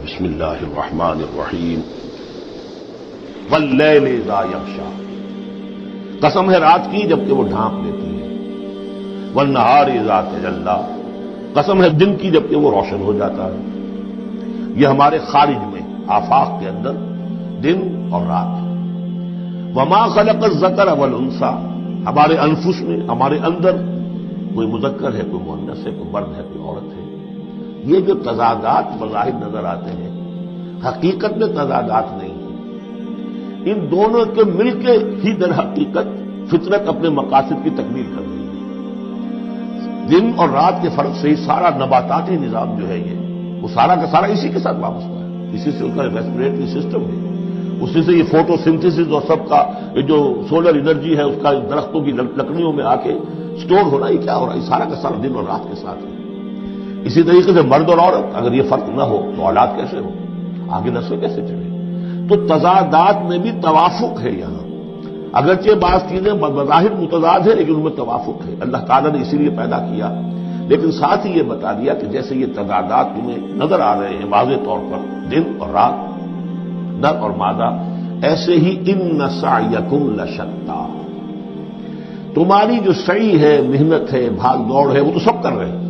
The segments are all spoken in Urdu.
بسم اللہ الرحمن الرحیم واللیل اذا یغشا، قسم ہے رات کی جبکہ وہ ڈھانپ لیتی ہے، والنہار اذا تجلی، قسم ہے دن کی جبکہ وہ روشن ہو جاتا ہے۔ یہ ہمارے خارج میں آفاق کے اندر دن اور رات۔ وما خلق الذکر والانثی، ہمارے انفس میں، ہمارے اندر کوئی مذکر ہے، کوئی مؤنث ہے، کوئی مرد ہے، کوئی عورت ہے۔ یہ جو تضادات بظاہر نظر آتے ہیں حقیقت میں تضادات نہیں ہیں، ان دونوں کے مل کے ہی در حقیقت فطرت اپنے مقاصد کی تکمیل کر رہی ہے۔ دن اور رات کے فرق سے ہی سارا نباتاتی نظام جو ہے یہ وہ سارا کا سارا اسی کے ساتھ وابستہ ہے، اسی سے ان کا ریسپریٹری سسٹم ہے، اسی سے یہ فوٹو سنتھسس اور سب کا یہ جو سولر انرجی ہے اس کا درختوں کی لکڑیوں میں آ کے سٹور ہونا، یہ کیا ہو رہا ہے؟ یہ سارا کا سارا دن اور رات کے ساتھ ہے۔ اسی طریقے سے مرد اور عورت، اگر یہ فرق نہ ہو تو اولاد کیسے ہو، آگے نسل کیسے چلے؟ تو تضادات میں بھی توافق ہے یہاں، اگرچہ بعض چیزیں بظاہر متضاد ہیں لیکن ان میں توافق ہے، اللہ تعالیٰ نے اسی لیے پیدا کیا، لیکن ساتھ ہی یہ بتا دیا کہ جیسے یہ تضادات تمہیں نظر آ رہے ہیں واضح طور پر، دن اور رات، نر اور مادہ، ایسے ہی ان سعیکم لشتیٰ، تمہاری جو سعی ہے، محنت ہے، بھاگ دوڑ ہے، وہ تو سب کر رہے ہیں۔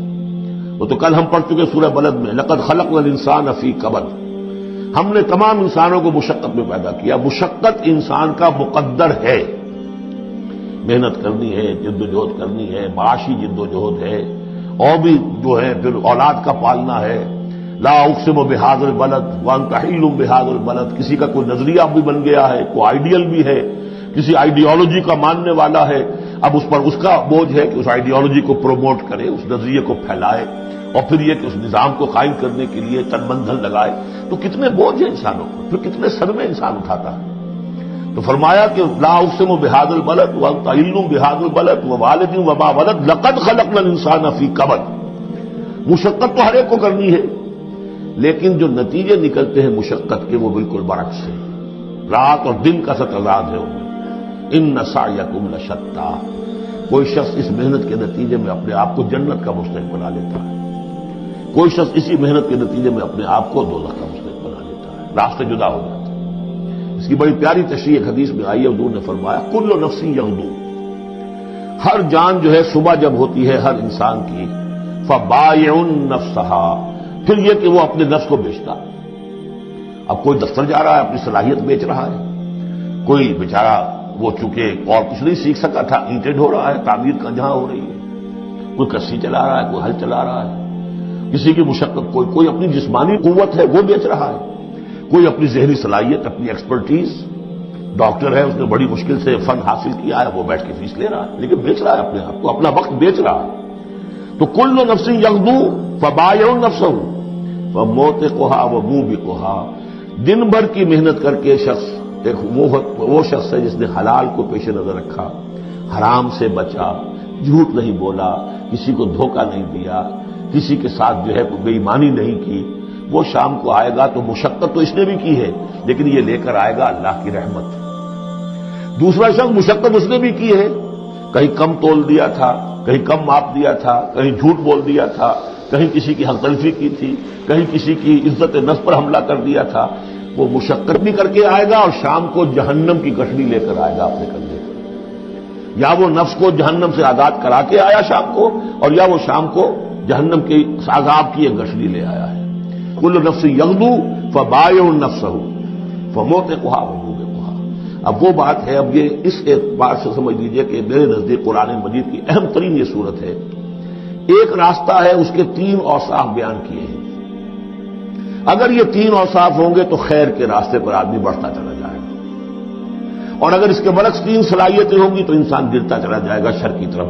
وہ تو کل ہم پڑھ چکے سورہ بلد میں، لقد خلقنا الانسان فی کبد، ہم نے تمام انسانوں کو مشقت میں پیدا کیا۔ مشقت انسان کا مقدر ہے، محنت کرنی ہے، جد و جہد کرنی ہے، معاشی جد و جہد ہے، اور بھی جو ہے پھر اولاد کا پالنا ہے۔ لا اقسم بہذا البلد وانت حل بہذا البلد، کسی کا کوئی نظریہ بھی بن گیا ہے، کوئی آئیڈیل بھی ہے، کسی آئیڈیالوجی کا ماننے والا ہے، اب اس پر اس کا بوجھ ہے کہ اس آئیڈیالوجی کو پروموٹ کرے، اس نظریے کو پھیلائے، اور پھر یہ کہ اس نظام کو قائم کرنے کے لیے تن من دھن لگائے۔ تو کتنے بوجھ ہیں انسانوں کو، پھر کتنے صدمے انسان اٹھاتا ہے۔ تو فرمایا کہ لا اقسم بہذا البلد وانت حل بہذا البلد ووالد وما ولد لقد خلقنا الانسان فی کبد، مشقت تو ہر ایک کو کرنی ہے، لیکن جو نتیجے نکلتے ہیں مشقت کے وہ بالکل برعکس ہے، رات اور دن کا سا تضاد ہے ان میں۔ ان سعیکم لشتیٰ، کوئی شخص اس محنت کے نتیجے میں اپنے آپ کو جنت کا مستحق بنا لیتا ہے، کوئی شخص اسی محنت کے نتیجے میں اپنے آپ کو دوزخ کا مستحق بنا لیتا ہے، راستے جدا ہو جاتے ہیں۔ اس کی بڑی پیاری تشریح ایک حدیث میں آئی ہے، حضور نے فرمایا کل نفس یغدو، ہر جان جو ہے صبح جب ہوتی ہے ہر انسان کی، فبائع نفسہا، پھر یہ کہ وہ اپنے نفس کو بیچتا۔ اب کوئی دفتر جا رہا ہے اپنی صلاحیت بیچ رہا ہے، کوئی بیچارہ وہ چونکہ اور کچھ نہیں سیکھ سکا تھا، اینٹیں ڈھو رہا ہے، تعمیر کا جہاں ہو رہی ہے، کوئی کسی چلا رہا ہے، کوئی ہل چلا رہا ہے، کسی کی مشقت، کوئی اپنی جسمانی قوت ہے وہ بیچ رہا ہے، کوئی اپنی ذہنی صلاحیت، اپنی ایکسپرٹیز، ڈاکٹر ہے اس نے بڑی مشکل سے فن حاصل کیا ہے، وہ بیٹھ کے فیس لے رہا ہے، لیکن بیچ رہا ہے اپنے آپ کو، اپنا وقت بیچ رہا ہے۔ تو کل نفس یغدو فبائع نفسہ فموتقھا وموبقھا، دن بھر کی محنت کر کے شخص ایک وہ شخص ہے جس نے حلال کو پیش نظر رکھا، حرام سے بچا، جھوٹ نہیں بولا، کسی کو دھوکہ نہیں دیا، کسی کے ساتھ جو ہے بے ایمانی نہیں کی، وہ شام کو آئے گا تو مشقت تو اس نے بھی کی ہے لیکن یہ لے کر آئے گا اللہ کی رحمت۔ دوسرا شخص مشقت اس نے بھی کی ہے، کہیں کم تول دیا تھا، کہیں کم ماپ دیا تھا، کہیں جھوٹ بول دیا تھا، کہیں کسی کی حق تلفی کی تھی، کہیں کسی کی عزت نفس پر حملہ کر دیا تھا، وہ مشقت بھی کر کے آئے گا اور شام کو جہنم کی گٹھڑی لے کر آئے گا اپنے کندھے پر، یا وہ نفس کو جہنم سے آزاد کرا کے آیا شام کو، اور یا وہ شام کو جہنم کے عذاب کی ایک گٹھڑی لے آیا ہے۔ کل نفس یغدو فبائع نفسہ فموتقھا وموبقھا۔ اب وہ بات ہے، اب یہ اس اعتبار سے سمجھ لیجئے کہ میرے نزدیک قرآن مجید کی اہم ترین یہ صورت ہے، ایک راستہ ہے، اس کے تین اوصاف بیان کیے ہیں، اگر یہ تین اوصاف ہوں گے تو خیر کے راستے پر آدمی بڑھتا چلا جائے گا، اور اگر اس کے برعکس تین صلاحیتیں ہوں گی تو انسان گرتا چلا جائے گا، شر کی طرف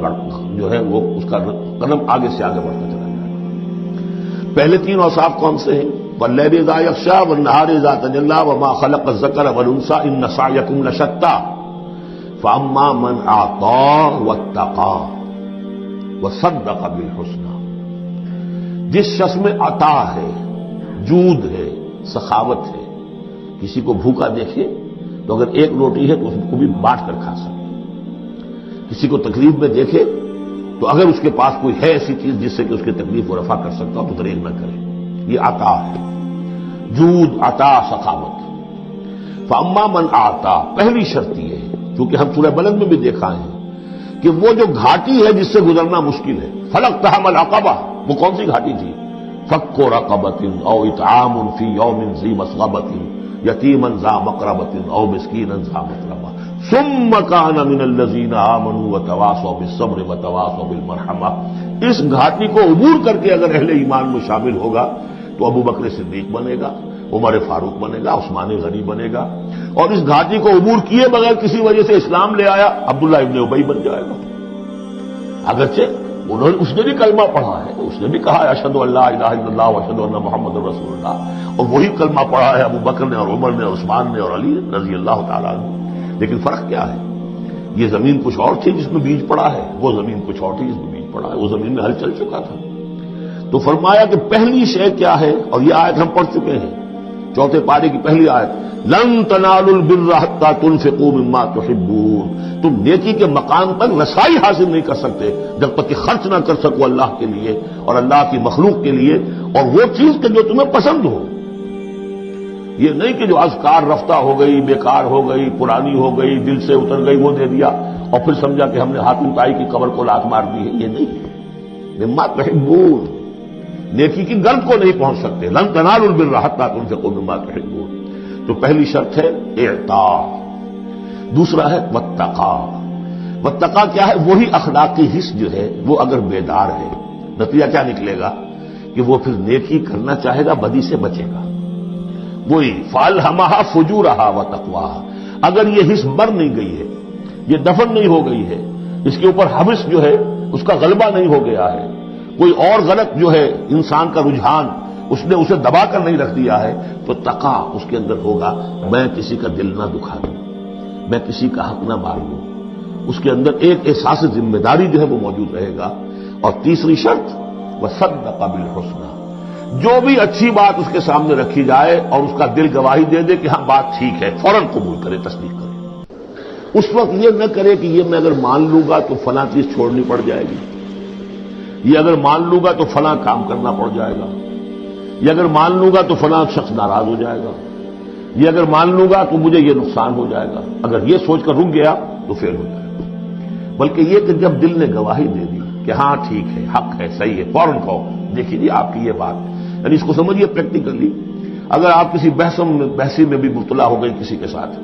جو ہے وہ اس کا قدم آگے سے آگے بڑھتا چلا جائے گا۔ پہلے تین اوصاف کون سے ہیں؟ واللیل اذا یغشی والنہار اذا تجلی وما خلق الذکر والانثی ان سعیکم لشتیٰ فاما من اعطی واتقی وصدق بالحسنی، جس شخص میں عطا ہے، جود ہے، سخاوت ہے، کسی کو بھوکا دیکھے تو اگر ایک روٹی ہے تو اس کو بھی بانٹ کر کھا سکے، کسی کو تکلیف میں دیکھے تو اگر اس کے پاس کوئی ہے ایسی چیز جس سے کہ اس کی تکلیف کو رفع کر سکتا ہو تو دریغ نہ کرے، یہ عطا ہے۔ جود، عطا، سخاوت۔ فاما من آتا، پہلی شرط یہ ہے، کیونکہ ہم سورہ بلد میں بھی دیکھا ہے کہ وہ جو گھاٹی ہے جس سے گزرنا مشکل ہے، فلقتحم العقبہ، وہ کون سی گھاٹی تھی؟ فک رقبۃ او اطعام فی یوم ذی مسغبۃ یتیما ذا مقربۃ او مسکینا ذا متربہ ثم کان من الذین آمنوا وتواصوا بالصبر وتواصوا بالمرحمہ۔ اس گھاٹی کو عبور کر کے اگر اہل ایمان میں شامل ہوگا تو ابو بکر صدیق بنے گا، عمر فاروق بنے گا، عثمان غنی بنے گا، اور اس گھاٹی کو عبور کیے بغیر کسی وجہ سے اسلام لے آیا عبداللہ ابن ابی بن جائے گا۔ اگرچہ اس نے بھی کلمہ پڑھا ہے، اس نے بھی کہا ہے اشہد ان لا الہ الا اللہ واشہد ان محمد رسول اللہ، اور وہی کلمہ پڑھا ہے ابو بکر نے اور عمر نے اور عثمان نے اور علی رضی اللہ تعالیٰ عنہ۔ لیکن فرق کیا ہے؟ یہ زمین کچھ اور تھی جس میں بیج پڑا ہے، وہ زمین کچھ اور تھی جس میں بیج پڑا ہے، وہ زمین میں ہل چل چکا تھا۔ تو فرمایا کہ پہلی شے کیا ہے، اور یہ آیت ہم پڑھ چکے ہیں، چوتھے پارے کی پہلی آیت، لن تنالوا البر حتى تنفقوا مما تحبون۔ تم نیکی کے مقام تک رسائی حاصل نہیں کر سکتے جب تک کہ خرچ نہ کر سکو اللہ کے لیے اور اللہ کی مخلوق کے لیے، اور وہ چیز کہ جو تمہیں پسند ہو۔ یہ نہیں کہ جو اذکار رفتہ ہو گئی، بیکار ہو گئی، پرانی ہو گئی، دل سے اتر گئی، وہ دے دیا اور پھر سمجھا کہ ہم نے حاتم طائی کی قبر کو لات مار دی ہے، یہ نہیں ہے۔ مما تحبون، نیکی کی گرد کو نہیں پہنچ سکتے۔ لن تنالوا البر حتى تنفقوا مما تحبون۔ تو پہلی شرط ہے اعطاء، دوسرا ہے واتقا۔ واتقا کیا ہے؟ وہی اخلاقی حص جو ہے وہ اگر بیدار ہے، نتیجہ کیا نکلے گا کہ وہ پھر نیکی کرنا چاہے گا، بدی سے بچے گا۔ وہی فالہمہا فجورہا وتقواہا۔ اگر یہ حص مر نہیں گئی ہے، یہ دفن نہیں ہو گئی ہے، اس کے اوپر حبس جو ہے اس کا غلبہ نہیں ہو گیا ہے، کوئی اور غلط جو ہے انسان کا رجحان اس نے اسے دبا کر نہیں رکھ دیا ہے، تو تقا اس کے اندر ہوگا، میں کسی کا دل نہ دکھا دوں، میں کسی کا حق نہ مار لوں۔ اس کے اندر ایک احساس ذمہ داری جو ہے وہ موجود رہے گا۔ اور تیسری شرط وصدق بالحسنى، جو بھی اچھی بات اس کے سامنے رکھی جائے اور اس کا دل گواہی دے دے کہ ہاں بات ٹھیک ہے، فوراً قبول کرے، تصدیق کرے۔ اس وقت یہ نہ کرے کہ یہ میں اگر مان لوں گا تو فلاں چیز چھوڑنی پڑ جائے گی، یہ اگر مان لوں گا تو فلاں کام کرنا پڑ جائے گا، یہ اگر مان لوں گا تو فلاں شخص ناراض ہو جائے گا، یہ اگر مان لوں گا تو مجھے یہ نقصان ہو جائے گا۔ اگر یہ سوچ کر رک گیا تو فیل ہو جائے گا۔ بلکہ یہ کہ جب دل نے گواہی دے دی کہ ہاں ٹھیک ہے، حق ہے، صحیح ہے، فوراً کہو دیکھیے جی آپ کی یہ بات، یعنی اس کو سمجھیے پریکٹیکلی۔ اگر آپ کسی بحثی میں بھی مبتلا ہو گئی کسی کے ساتھ،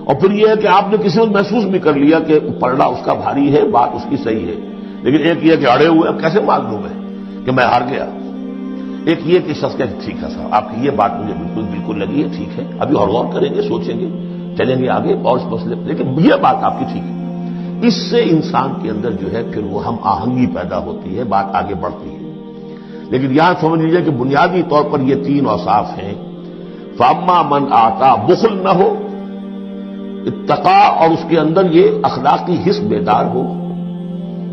اور پھر یہ ہے کہ آپ نے کسی وقت محسوس بھی کر لیا کہ پلڑا اس کا بھاری ہے، بات اس کی صحیح ہے، لیکن ایک یہ کہ اڑے ہوئے کیسے مان لوں میں کہ میں ہار گیا، ایک یہ کہ شخص کہتے ٹھیک ہے صاحب آپ کی یہ بات مجھے بالکل لگی ہے، ٹھیک ہے، ابھی اور غور کریں گے، سوچیں گے، چلیں گے آگے اور اس مسئلے، لیکن یہ بات آپ کی ٹھیک ہے۔ اس سے انسان کے اندر جو ہے پھر وہ ہم آہنگی پیدا ہوتی ہے، بات آگے بڑھتی ہے۔ لیکن یہاں سمجھ لیجیے کہ بنیادی طور پر یہ تین اوصاف ہیں، فاما من آتا، بخل نہ ہو، اتقا اور اس کے اندر یہ اخلاقی حس بیدار ہو،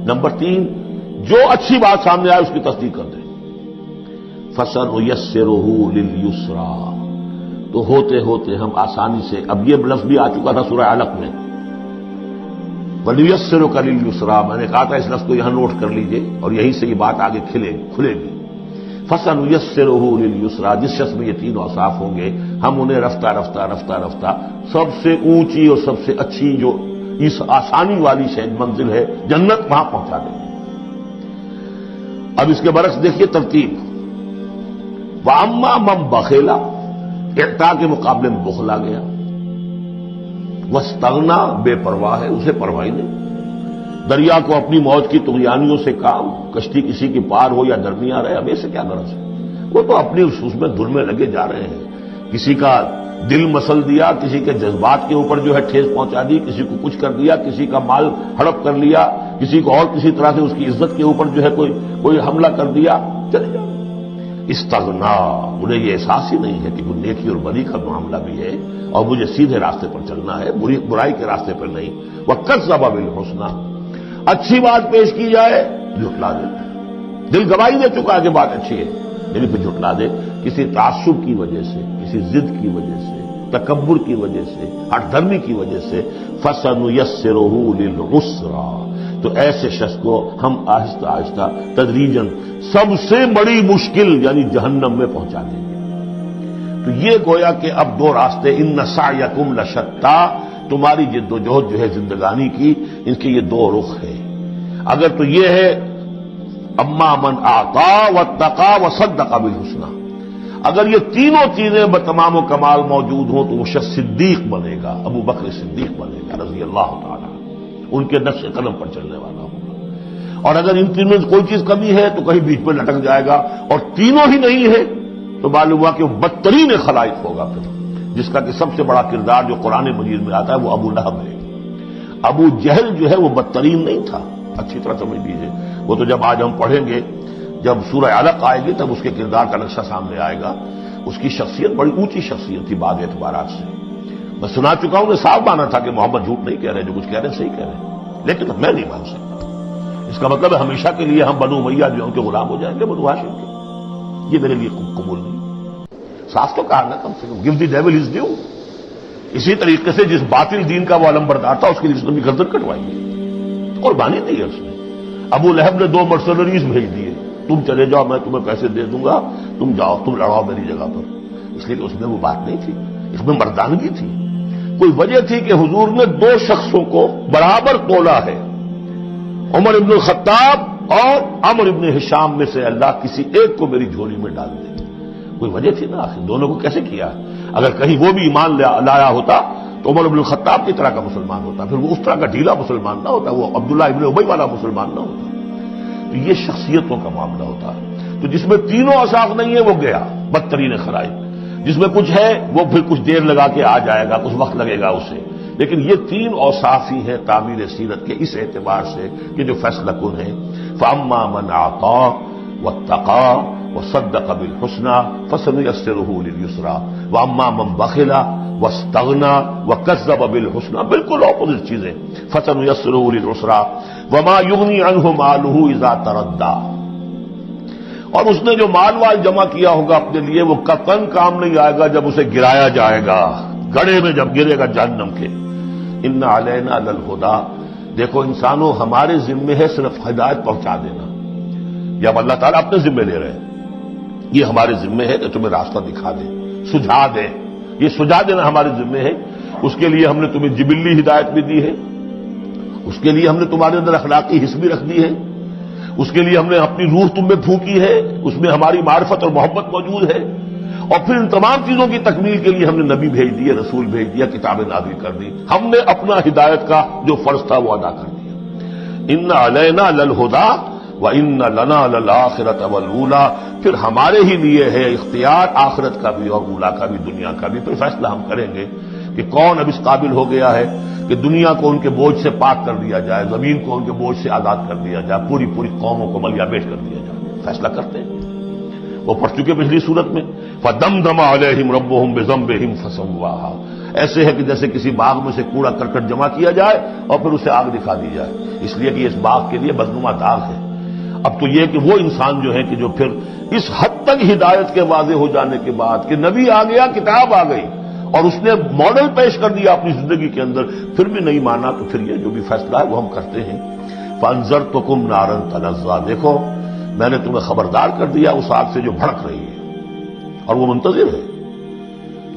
نمبر 3 جو اچھی بات سامنے آئے اس کی تصدیق کر دے، فَسَنُيَسِّرُهُ لِلْيُسْرَىٰ، تو ہوتے ہوتے ہم آسانی سے، اب یہ لفظ بھی آ چکا تھا سورہ علق میں، وَلِيُيَسِّرُكَ لِلْيُسْرَىٰ، میں نے کہا تھا اس لفظ کو یہاں نوٹ کر لیجئے اور یہیں سے یہ بات آگے کھلے گی۔ فَسَنُيَسِّرُهُ لِلْيُسْرَىٰ، جس شخص میں یہ تین اوصاف ہوں گے ہم انہیں رفتہ رفتہ سب سے اونچی اور سب سے اچھی جو اس آسانی والی منزل ہے جنت، وہاں پہنچا دیں گے۔ اب اس کے برعکس دیکھیے ترتیب، وَأَمَّا مَن بَخِلَ، اعطاء کے مقابلے میں بخل آ گیا، وَاسْتَغْنَىٰ، بے پرواہ ہے، اسے پرواہ نہیں، دریا کو اپنی موج کی طغیانیوں سے کام، کشتی کسی کی پار ہو یا درمیان رہے، اب اسے کیا غرض ہے، وہ تو اپنی اس میں دھن میں لگے جا رہے ہیں، کسی کا دل مسل دیا، کسی کے جذبات کے اوپر جو ہے ٹھیس پہنچا دی، کسی کو کچھ کر دیا، کسی کا مال ہڑپ کر لیا، کسی کو اور کسی طرح سے اس کی عزت کے اوپر جو ہے کوئی حملہ کر دیا، چلے جاؤ۔ استغنا، انہیں یہ احساس ہی نہیں ہے کہ وہ نیکی اور بدی کا معاملہ بھی ہے اور مجھے سیدھے راستے پر چلنا ہے، برائی کے راستے پر نہیں۔ وَكَذَّبَ بِالْحُسْنَىٰ، اچھی بات پیش کی جائے جھٹلا دے، دل گواہی دے چکا ہے کہ بات اچھی ہے لیکن پھر جھٹلا دے، کسی تعصب کی وجہ سے، کسی ضد کی وجہ سے، تکبر کی وجہ سے، ہٹ دھرمی کی وجہ سے، فَسَنُيَسِّرُهُ لِلْعُسْرَىٰ، تو ایسے شخص کو ہم آہستہ آہستہ تدریجاً سب سے بڑی مشکل یعنی جہنم میں پہنچا دیں گے۔ تو یہ گویا کہ اب دو راستے، ان سعیکم لشتی، تمہاری جد و جہد جو ہے زندگانی کی، ان کے یہ دو رخ ہیں۔ اگر تو یہ ہے اما من اعطا واتقا وصدق بالحسنی، اگر یہ تینوں چیزیں بتمام و کمال موجود ہوں تو وہ شخص صدیق بنے گا، ابو بکر صدیق بنے گا رضی اللہ تعالی، ان کے نقش قدم پر چلنے والا ہوگا۔ اور اگر ان تینوں میں کوئی چیز کمی ہے تو کہیں بیچ میں لٹک جائے گا، اور تینوں ہی نہیں ہے تو معلوم ہوا کہ وہ بدترین خلائق ہوگا پھر، جس کا کہ سب سے بڑا کردار جو قرآن مجید میں آتا ہے وہ ابو لہب ہے۔ ابو جہل جو ہے وہ بدترین نہیں تھا، اچھی طرح سمجھ لیجیے، وہ تو جب آج ہم پڑھیں گے، جب سورہ علق آئے گی تب اس کے کردار کا نقشہ سامنے آئے گا۔ اس کی شخصیت بڑی اونچی شخصیت تھی بعض اعتبارات سے، میں سنا چکا ہوں، نے صاف مانا تھا کہ محمد جھوٹ نہیں کہہ رہے، جو کچھ کہہ رہے ہیں صحیح کہہ رہے ہیں، لیکن میں نہیں مان سکتا۔ اس کا مطلب ہے ہمیشہ کے لیے ہم بنو امیہ جو ان کے غلام ہو جائیں گے، بنو ہاشم کے، یہ میرے لیے قبول نہیں۔ صاف تو کہا نا، کم سے کم give the devil his due. اسی طریقے سے جس باطل دین کا وہ علمبردار تھا اس کے لیے اس نے بھی گردن کٹوائی ہے، قربانی دی ہے اس نے۔ ابو لہب نے 2 مرسنریز بھیج دیے، تم چلے جاؤ، میں تمہیں پیسے دے دوں گا، تم جاؤ، تم لڑاؤ میری جگہ پر، اس لیے کہ اس میں وہ بات نہیں تھی، اس میں مردانگی تھی۔ کوئی وجہ تھی کہ حضور نے 2 شخصوں کو برابر تولا ہے، عمر ابن الخطاب اور عمرو ابن ہشام میں سے اللہ کسی ایک کو میری جھولی میں ڈال دے، کوئی وجہ تھی نا آخر، دونوں کو کیسے کیا؟ اگر کہیں وہ بھی ایمان لایا ہوتا تو عمر ابن الخطاب کی طرح کا مسلمان ہوتا، پھر وہ اس طرح کا ڈھیلا مسلمان نہ ہوتا، وہ عبداللہ ابن ابی والا مسلمان نہ ہوتا۔ تو یہ شخصیتوں کا معاملہ ہوتا ہے۔ تو جس میں تینوں اوصاف نہیں ہے وہ گیا بدترین خلائق، جس میں کچھ ہے وہ پھر کچھ دیر لگا کے آ جائے گا، کچھ وقت لگے گا اسے، لیکن یہ 3 اوصاف ہی ہیں تعمیر سیرت کے اس اعتبار سے کہ جو فیصلہ کن ہے۔ فاما من اعطا واتقا وصدق بالحسنى فسنيسره لليسرى واما من بخل واستغنى وكذب بالحسنى، بالکل اپوزٹ چیزیں، فسنيسره للعسرى وما يغني عنه ماله اذا تردى، اور اس نے جو مال جمع کیا ہوگا اپنے لیے وہ قطعاً کام نہیں آئے گا جب اسے گرایا جائے گا، گڑھے میں جب گرے گا جہنم کے۔ ان علینا للہدی، دیکھو انسانوں ہمارے ذمے ہے صرف ہدایت پہنچا دینا، یا اللہ تعالیٰ اپنے ذمے لے رہے ہیں، یہ ہمارے ذمے ہے کہ تمہیں راستہ دکھا دیں، سجھا دیں، یہ سجھا دینا ہمارے ذمے ہے۔ اس کے لیے ہم نے تمہیں جبلی ہدایت بھی دی ہے، اس کے لیے ہم نے تمہارے اندر اخلاقی حص بھی رکھ دی ہے، اس کے لیے ہم نے اپنی روح تم میں پھونکی ہے، اس میں ہماری معرفت اور محبت موجود ہے، اور پھر ان تمام چیزوں کی تکمیل کے لیے ہم نے نبی بھیج دیے، رسول بھیج دیا، کتابیں نازل کر دی، ہم نے اپنا ہدایت کا جو فرض تھا وہ ادا کر دیا۔ ان علینا للہدی وان لنا للآخرۃ والأولی، پھر ہمارے ہی لیے ہے اختیار آخرت کا بھی اور اولا کا بھی، دنیا کا بھی۔ پھر فیصلہ ہم کریں گے کہ کون اب اس قابل ہو گیا ہے کہ دنیا کو ان کے بوجھ سے پاک کر دیا جائے، زمین کو ان کے بوجھ سے آزاد کر دیا جائے، پوری قوموں کو ملیا بیش کر دیا جائے۔ فیصلہ کرتے ہیں، وہ پڑھ چکے پچھلی صورت میں، فَدَمْدَمَ عَلَيْهِمْ رَبُّهُمْ بِذَنبِهِمْ فَسَوَّاهَا، ایسے ہے کہ جیسے کسی باغ میں سے کوڑا کرکٹ جمع کیا جائے اور پھر اسے آگ دکھا دی جائے، اس لیے کہ اس باغ کے لیے بدنما داغ ہے۔ اب تو یہ کہ وہ انسان جو ہے کہ جو پھر اس حد تک ہدایت کے واضح ہو جانے کے بعد کہ نبی آ گیا، کتاب آ گئی اور اس نے ماڈل پیش کر دیا اپنی زندگی کے اندر، پھر بھی نہیں مانا، تو پھر یہ جو بھی فیصلہ ہے وہ ہم کرتے ہیں۔ فَأَنذَرْتُكُمْ نَارًا تَلَظَّىٰ، دیکھو میں نے تمہیں خبردار کر دیا اس آگ سے جو بھڑک رہی ہے اور وہ منتظر ہے۔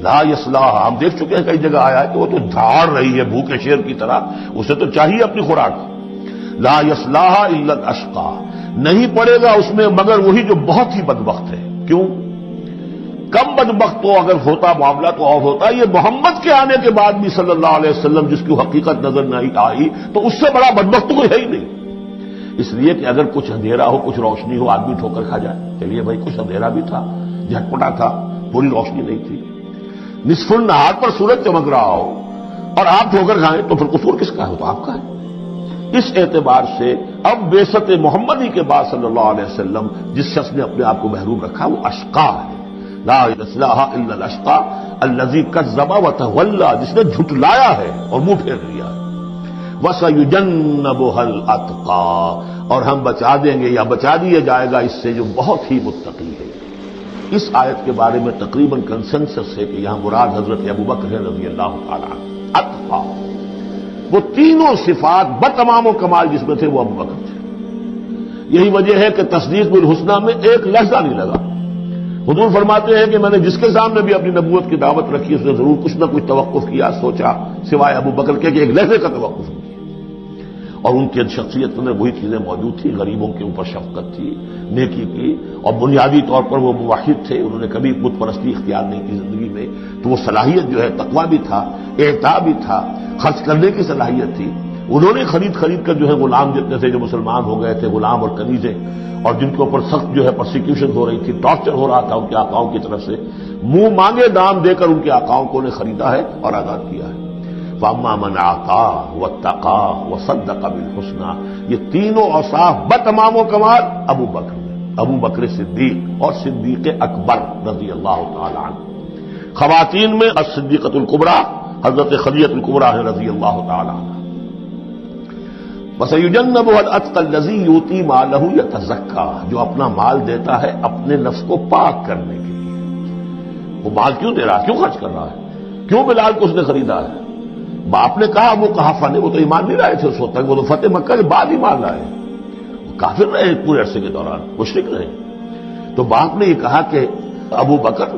لا يصلاها، ہم دیکھ چکے ہیں کئی جگہ آیا ہے کہ وہ تو دھاڑ رہی ہے بھوکے شیر کی طرح، اسے تو چاہیے اپنی خوراک۔ لا يصلاها الا الاشقى، نہیں پڑے گا اس میں مگر وہی جو بہت ہی بدبخت ہے۔ کیوں؟ کم بدبخت تو اگر ہوتا معاملہ تو اور ہوتا، یہ محمد کے آنے کے بعد بھی صلی اللہ علیہ وسلم جس کی حقیقت نظر نہیں آئی تو اس سے بڑا بدبخت تو کوئی ہے ہی نہیں۔ اس لیے کہ اگر کچھ اندھیرا ہو، کچھ روشنی ہو، آدمی ٹھوکر کھا جائے، چلیے بھائی کچھ اندھیرا بھی تھا، جھٹپٹا تھا، پوری روشنی نہیں تھی، نصف النہار پر سورج چمک رہا ہو اور آپ ٹھوکر کھائیں تو پھر قصور کس کا ہے؟ تو آپ کا ہے۔ اس اعتبار سے اب بعثت محمدی کے بعد صلی اللہ علیہ وسلم جس شخص نے اپنے آپ کو محروم رکھا وہ اشقا ہے۔ لا يصلها الا الاشقى الذي كذب وتولى، جس نے جھٹلایا ہے اور منہ پھیر لیا ہے۔ وَسَيُجَنَّبُهَا الْأَتْقَى، اور ہم بچا دیں گے یا بچا دیا جائے گا اس سے جو بہت ہی متقی ہے۔ اس آیت کے بارے میں تقریباً کنسنسس ہے کہ یہاں مراد حضرت ابوبکر رضی اللہ تعالیٰ عنہ۔ اتقا، وہ تینوں صفات بتمام و کمال جس میں تھے وہ ابوبکر تھے۔ یہی وجہ ہے کہ تصدیق بالحسنہ میں ایک لہجہ نہیں لگا، حضور فرماتے ہیں کہ میں نے جس کے سامنے بھی اپنی نبوت کی دعوت رکھی اس نے ضرور کچھ نہ کچھ توقف کیا، سوچا، سوائے ابو بکر کے کہ ایک لہجے کا توقف نہیں کیا، اور ان کی شخصیت میں وہی چیزیں موجود تھیں، غریبوں کے اوپر شفقت تھی، نیکی کی، اور بنیادی طور پر وہ موحد تھے، انہوں نے کبھی بت پرستی اختیار نہیں کی زندگی میں، تو وہ صلاحیت جو ہے تقویٰ بھی تھا، اعطاء بھی تھا، خرچ کرنے کی صلاحیت تھی۔ انہوں نے خرید کر جو ہے غلام جتنے تھے جو مسلمان ہو گئے تھے، غلام اور کنیزیں، اور جن کے اوپر سخت جو ہے پرسیکیوشن ہو رہی تھی، ٹارچر ہو رہا تھا ان کے آقاؤں کی طرف سے، منہ مانگے دام دے کر ان کے آقاؤں کو نے خریدا ہے اور آزاد کیا ہے۔ فَأَمَّا مَنْ أَعْطَىٰ وَاتَّقَىٰ وَصَدَّقَ بِالْحُسْنَىٰ، یہ تینوں اوصاف بتمام و کمال ابو بکر صدیق اور صدیق اکبر رضی اللہ تعالی عنہ۔ خواتین میں الصدیقۃ الکبریٰ حضرت خدیجہ الکبریٰ رضی اللہ تعالی عنہ۔ وَسَيُجَنَّبُهَا الْأَتْقَى الَّذِي يُؤْتِي مَالَهُ يَتَزَكَّىٰ، جو اپنا مال دیتا ہے اپنے نفس کو پاک کرنے کے لیے۔ وہ مال کیوں دے رہا ہے، کیوں خرچ کر رہا ہے، کیوں بلال کو اس نے خریدا ہے؟ باپ نے کہا وہ کہا نے، وہ تو ایمان نہیں لائے تھے اس وقت تک، وہ تو فتح مکہ کے بعد ایمان لائے، وہ کافر رہے پورے عرصے کے دوران، مشرک رہے۔ تو باپ نے یہ کہا کہ ابو بکر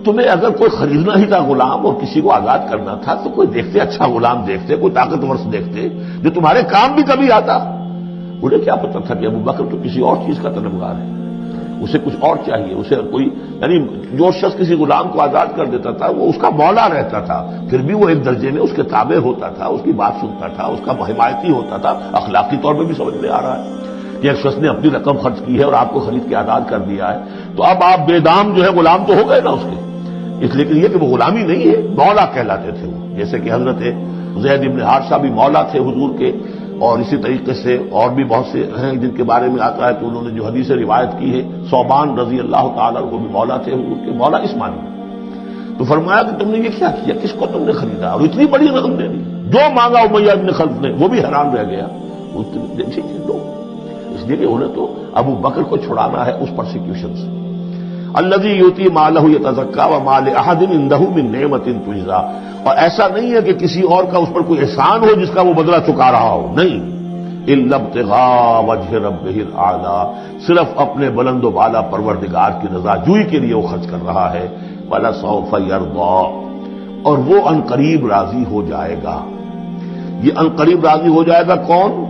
تمہیں اگر کوئی خریدنا ہی تھا غلام اور کسی کو آزاد کرنا تھا تو کوئی دیکھتے اچھا غلام دیکھتے، کوئی طاقتور سے دیکھتے جو تمہارے کام بھی کبھی آتا۔ انہیں کیا پتا تھا کہ ابو بکر تو کسی اور چیز کا طلبگار ہے، اسے کچھ اور چاہیے، اسے کوئی یعنی جو شخص کسی غلام کو آزاد کر دیتا تھا وہ اس کا مولا رہتا تھا، پھر بھی وہ ایک درجے میں اس کے تابع ہوتا تھا، اس کی بات سنتا تھا، اس کا حمایتی ہوتا تھا۔ اخلاقی طور پہ بھی سمجھ میں آ رہا ہے کہ ایک شخص نے اپنی رقم خرچ کی ہے اور آپ کو خرید کے آزاد کر دیا ہے، تو اب آپ بے دام جو ہے غلام تو ہو گئے نا اس کے، اس لیے کہ یہ کہ وہ غلامی نہیں ہے، مولا کہلاتے تھے وہ، جیسے کہ حضرت زید بن حارثہ بھی مولا تھے حضور کے، اور اسی طریقے سے اور بھی بہت سے ہیں جن کے بارے میں آتا ہے کہ انہوں نے جو حدیث روایت کی ہے، ثوبان رضی اللہ تعالیٰ وہ بھی مولا تھے حضور کے، مولا اس معنی میں۔ تو فرمایا کہ تم نے یہ کیا کیا، کس کو تم نے خریدا اور اتنی بڑی رقم دے دی؟ جو مانگا امیہ بن خلف نے وہ بھی حیران رہ گیا، ٹھیک ہے دو، اس لیے کہ انہیں تو ابو بکر کو چھڑانا ہے اس پرسیکیوشن سے۔ الذی یؤتی مالہ یتزکیٰ وما لأحد عنده من نعمۃ تجزیٰ، اور ایسا نہیں ہے کہ کسی اور کا اس پر کوئی احسان ہو جس کا وہ بدلہ چکا رہا ہو، نہیں، الا ابتغاء وجہ ربہ الاعلیٰ، صرف اپنے بلند و بالا پروردگار کی رضا جوئی کے لیے وہ خرچ کر رہا ہے۔ وَلَسَوْفَ يَرْضَىٰ، اور وہ عنقریب راضی ہو جائے گا۔ یہ عنقریب راضی ہو جائے گا کون؟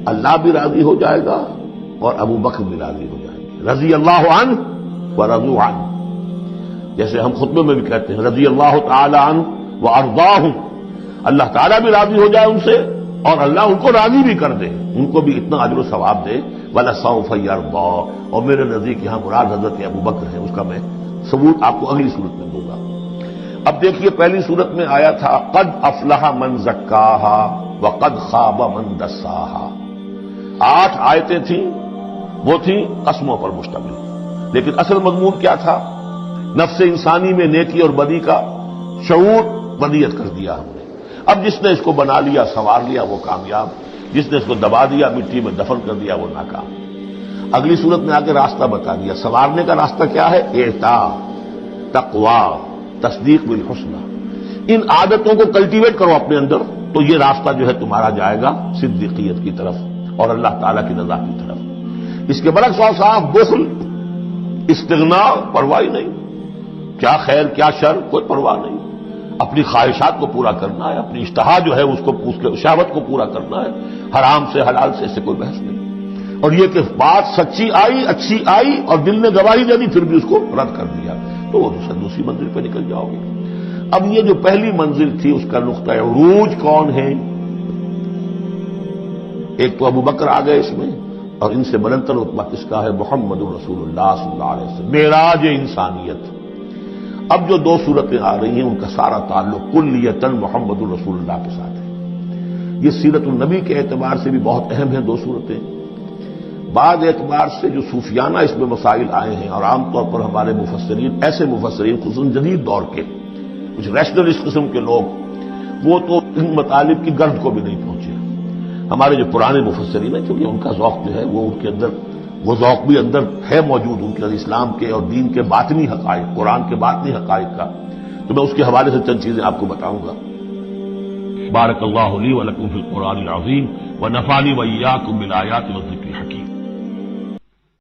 اللہ بھی راضی ہو جائے گا اور ابو بکر بھی راضی ہو جائے گا، رضی اللہ عنہ ورضوا عنہ، جیسے ہم خطبے میں بھی کہتے ہیں رضی اللہ تعالی عنہ وارضاہم، اللہ تعالیٰ بھی راضی ہو جائے ان سے اور اللہ ان کو راضی بھی کر دے، ان کو بھی اتنا اجر و ثواب دے۔ وَلَسَوْفَ يَرْضَىٰ، اور میرے نزدیک یہاں مراد حضرت ابو بکر ہے، اس کا میں ثبوت آپ کو اگلی صورت میں دوں گا۔ اب دیکھیے پہلی صورت میں آیا تھا قد افلح من زکاہا وقد خاب من دساہا، 8 آیتیں تھیں، وہ تھیں قسموں پر مشتمل، لیکن اصل مضمون کیا تھا؟ نفس انسانی میں نیکی اور بدی کا شعور بدیت کر دیا ہم نے۔ اب جس نے اس کو بنا لیا، سنوار لیا، وہ کامیاب، جس نے اس کو دبا دیا، مٹی میں دفن کر دیا، وہ ناکام۔ اگلی صورت میں آگے راستہ بتا دیا، سنوارنے کا راستہ کیا ہے؟ اعطاء، تقویٰ، تصدیق بالحسنى، ان عادتوں کو کلٹیویٹ کرو اپنے اندر، تو یہ راستہ جو ہے تمہارا جائے گا صدیقیت کی طرف اور اللہ تعالیٰ کی رضا کی طرف۔ اس کے برعکس صاف بخل، استغناء، پرواہ نہیں، کیا خیر کیا شر کوئی پرواہ نہیں، اپنی خواہشات کو پورا کرنا ہے، اپنی اشتہا جو ہے اس کو شہوت کو پورا کرنا ہے، حرام سے حلال سے اس سے کوئی بحث نہیں، اور یہ کہ بات سچی آئی، اچھی آئی اور دل نے گواہی دے دی پھر بھی اس کو رد کر دیا، تو وہ دوسری منزل پہ نکل جاؤ گے۔ اب یہ جو پہلی منزل تھی اس کا نقطہ عروج کون ہے؟ ایک تو ابو بکر آ گئے اس میں، اور ان سے بلندتر رتبہ کس کا ہے؟ محمد رسول اللہ صلی اللہ علیہ وسلم، معراج انسانیت۔ اب جو 2 صورتیں آ رہی ہیں ان کا سارا تعلق کلیتاً محمد رسول اللہ کے ساتھ ہے۔ یہ سیرت النبی کے اعتبار سے بھی بہت اہم ہیں 2 صورتیں، بعض اعتبار سے جو صوفیانہ اس میں مسائل آئے ہیں، اور عام طور پر ہمارے مفسرین، ایسے مفسرین خصوصاً جدید دور کے کچھ ریشنلسٹ قسم کے لوگ، وہ تو ان مطالب کی گرد کو بھی نہیں پہنچے۔ ہمارے جو پرانے مفسرین ہیں کیونکہ ان کا ذوق جو ہے وہ ان کے اندر، وہ ذوق بھی اندر ہے موجود ان کے اسلام کے اور دین کے باطنی حقائق، قرآن کے باطنی حقائق کا، تو میں اس کے حوالے سے چند چیزیں آپ کو بتاؤں گا۔ بارک اللہ لی و لکم فی القرآن العظیم ونفعنی وإیاکم بالآیات والذکر الحکیم۔